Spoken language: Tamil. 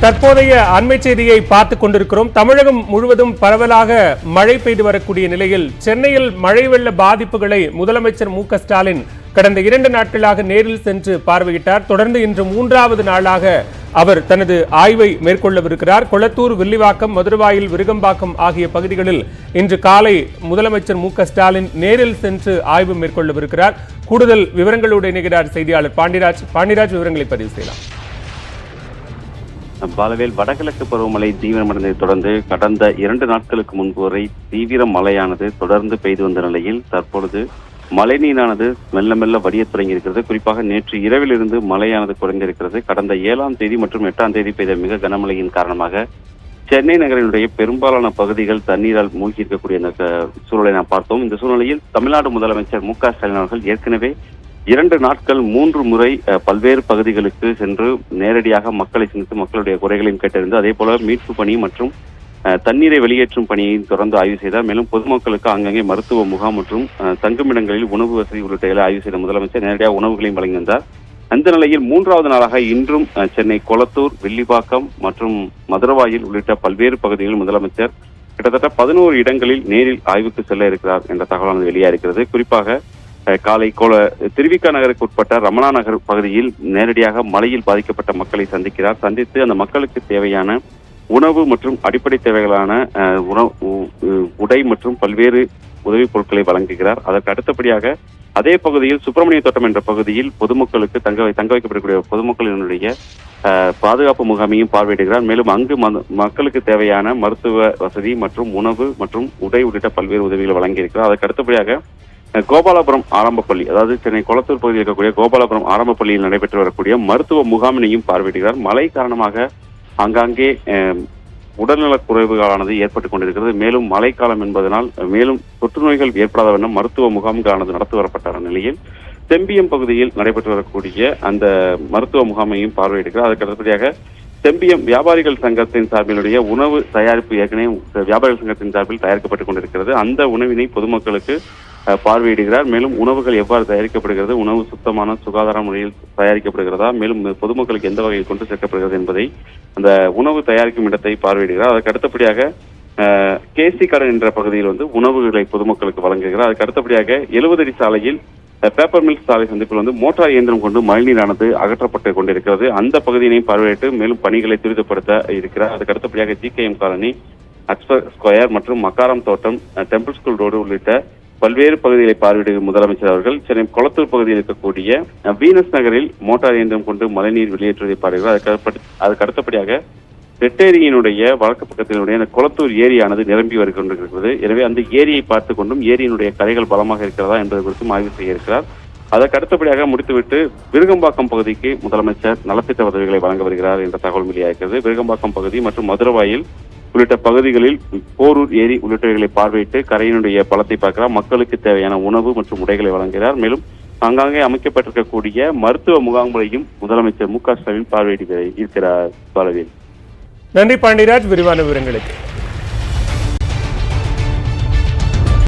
தற்போதைய அண்மை செய்தியை பார்த்துக் கொண்டிருக்கிறோம். தமிழகம் முழுவதும் பரவலாக மழை பெய்து வரக்கூடிய நிலையில் சென்னையில் மழை வெள்ள பாதிப்புகளை முதலமைச்சர் மு க ஸ்டாலின் கடந்த 2 நாட்களாக நேரில் சென்று பார்வையிட்டார். தொடர்ந்து இன்று 3வது நாளாக அவர் தனது ஆய்வை மேற்கொள்ளவிருக்கிறார். கொளத்தூர், வில்லிவாக்கம், மதுரவாயில், விருகம்பாக்கம் ஆகிய பகுதிகளில் இன்று காலை முதலமைச்சர் மு க ஸ்டாலின் நேரில் சென்று ஆய்வு மேற்கொள்ளவிருக்கிறார். கூடுதல் விவரங்களோடு இணைகிறார் செய்தியாளர் பாண்டிராஜ். விவரங்களை பதிவு செய்யலாம். பாலவேல், வடகிழக்கு பருவமழை தீவிரமடைந்ததை தொடர்ந்து கடந்த 2 நாட்களுக்கு முன்பு வரை தீவிர மழையானது தொடர்ந்து பெய்து வந்த நிலையில் தற்பொழுது மழைநீரானது மெல்ல மெல்ல வடிய தொடங்கி இருக்கிறது. குறிப்பாக நேற்று இரவிலிருந்து மழையானது குறைந்திருக்கிறது. கடந்த 7ஆம் தேதி மற்றும் 8ஆம் தேதி பெய்த மிக கனமழையின் காரணமாக சென்னை நகரினுடைய பெரும்பாலான பகுதிகள் தண்ணீரால் மூழ்கி இருக்கக்கூடிய சூழலை நாம் பார்த்தோம். இந்த சூழ்நிலையில் தமிழ்நாடு முதலமைச்சர் மு க ஸ்டாலின் அவர்கள் ஏற்கனவே 2 நாட்கள் 3 முறை பல்வேறு பகுதிகளுக்கு சென்று நேரடியாக மக்களை சந்தித்து மக்களுடைய குறைகளையும் கேட்டறிந்து அதே போல மீட்பு பணி மற்றும் தண்ணீரை வெளியேற்றும் பணியையும் தொடர்ந்து ஆய்வு செய்தார். மேலும் பொதுமக்களுக்கு அங்கங்கே மருத்துவ முகாம் மற்றும் தங்குமிடங்களில் உணவு வசதி உள்ளிட்டகளை ஆய்வு செய்த முதலமைச்சர் நேரடியாக உணவுகளையும் வழங்கி வந்தார். அந்த நிலையில் 3வது நாளாக இன்றும் சென்னை கொளத்தூர், வில்லிவாக்கம் மற்றும் மதுரவாயில் உள்ளிட்ட பல்வேறு பகுதிகளில் முதலமைச்சர் கிட்டத்தட்ட 11 இடங்களில் நேரில் ஆய்வுக்கு செல்ல இருக்கிறார் என்ற தகவலானது வெளியாகிறது. குறிப்பாக காலை திருவிக நகருக்கு உட்பட்ட ரமணா நகர் பகுதியில் நேரடியாக மழையில் பாதிக்கப்பட்ட மக்களை சந்தித்து அந்த மக்களுக்கு தேவையான உணவு மற்றும் அடிப்படை தேவைகளான உடை மற்றும் பல்வேறு உதவிப் பொருட்களை வழங்குகிறார். அதற்கு அடுத்தபடியாக அதே பகுதியில் சுப்பிரமணிய தோட்டம் என்ற பகுதியில் பொதுமக்களுக்கு தங்க வைக்கப்படக்கூடிய பொதுமக்களினுடைய பாதுகாப்பு முகாமையும் பார்வையிடுகிறார். மேலும் அங்கு மக்களுக்கு தேவையான மருத்துவ வசதி மற்றும் உணவு மற்றும் உடை உள்ளிட்ட பல்வேறு உதவிகளை வழங்கியிருக்கிறார். அதற்கு அடுத்தபடியாக கோபாலபுரம் ஆரம்ப பள்ளி, அதாவது சென்னை கொளத்தூர் பகுதியில் இருக்கக்கூடிய கோபாலபுரம் ஆரம்ப பள்ளியில் நடைபெற்று வரக்கூடிய மருத்துவ முகாமினையும் பார்வையிடுகிறார். மழை காரணமாக ஆங்காங்கே உடல்நலக் குறைவுகளானது ஏற்பட்டுக் கொண்டிருக்கிறது. மேலும் மழைக்காலம் என்பதனால் மேலும் தொற்று நோய்கள் ஏற்படாத வண்ணம் மருத்துவ முகாம்களானது நடத்தி வரப்பட்ட நிலையில் செம்பியம் பகுதியில் நடைபெற்று வரக்கூடிய அந்த மருத்துவ முகாமையும் பார்வையிடுகிறார். அதற்கு அடுத்தபடியாக செம்பியம் வியாபாரிகள் சங்கத்தின் சார்பிலுடைய உணவு தயாரிப்பு ஏற்கனவே வியாபாரிகள் சங்கத்தின் சார்பில் தயாரிக்கப்பட்டுக் கொண்டிருக்கிறது. அந்த உணவினை பொதுமக்களுக்கு பார்வையிடுகிறார். மேலும் உணவுகள் எவ்வாறு தயாரிக்கப்படுகிறது, உணவு சுத்தமான சுகாதார முறையில் தயாரிக்கப்படுகிறதா, மேலும் பொதுமக்களுக்கு எந்த வகையில் கொண்டு சேர்க்கப்படுகிறது என்பதை அந்த உணவு தயாரிக்கும் இடத்தை பார்வையிடுகிறார். அதற்கு அடுத்தபடியாக கேசி கடன் என்ற பகுதியில் உணவுகளை பொதுமக்களுக்கு வழங்குகிறார். அதுக்கு அடுத்தபடியாக 70 அடி சாலையில் பேப்பர் மில்ஸ் சாலை சந்திப்பில் மோட்டார் இயந்திரம் கொண்டு மழைநீரானது அகற்றப்பட்டு கொண்டிருக்கிறது. அந்த பகுதியினை பார்வையிட்டு மேலும் பணிகளை துரிதப்படுத்த இருக்கிறார். அதுக்கு அடுத்தபடியாக GKM காலனி, அக்ஸ்பர் ஸ்கொயர் மற்றும் மக்காரம் தோட்டம், டெம்பிள் ஸ்கூல் ரோடு உள்ளிட்ட பல்வேறு பகுதிகளை பார்வையிடும் முதலமைச்சர் அவர்கள் சென்னை கொளத்தூர் பகுதியில் இருக்கக்கூடிய வீனஸ் நகரில் மோட்டார் இயந்திரம் கொண்டு மழைநீர் வெளியேற்றுவதை பார்க்கிறார். அதுக்கு அடுத்தபடியாக ரெட்டேரியினுடைய வழக்கு பக்கத்தினுடைய அந்த கொளத்தூர் ஏரியானது நிரம்பி வருகின்றது. எனவே அந்த ஏரியை பார்த்துக் கொண்டும் ஏரியினுடைய கரைகள் பலமாக இருக்கிறதா என்பது குறித்தும் ஆய்வு செய்ய இருக்கிறார். அதற்கு அடுத்தபடியாக முடித்துவிட்டு விருகம்பாக்கம் பகுதிக்கு முதலமைச்சர் நலத்திட்ட உதவிகளை வழங்க வருகிறார் என்ற தகவல் வெளியாகிறது. விருகம்பாக்கம் பகுதி மற்றும் மதுரவாயில் உள்ளிட்ட பகுதிகளில் போரூர் ஏரி உள்ளிட்டவைகளை பார்வையிட்டு கரையினுடைய பலத்தை பார்க்கிறார். மக்களுக்கு தேவையான உணவு மற்றும் உடைகளை வழங்குகிறார். மேலும் அங்காங்கே அமைக்கப்பட்டிருக்கக்கூடிய மருத்துவ முகாம்களையும் முதலமைச்சர் மு க ஸ்டாலின் பார்வையிட்டு இருக்கிறார். பாலவேல், நன்றி பாண்டிராஜ், விரிவான விவரங்களுக்கு.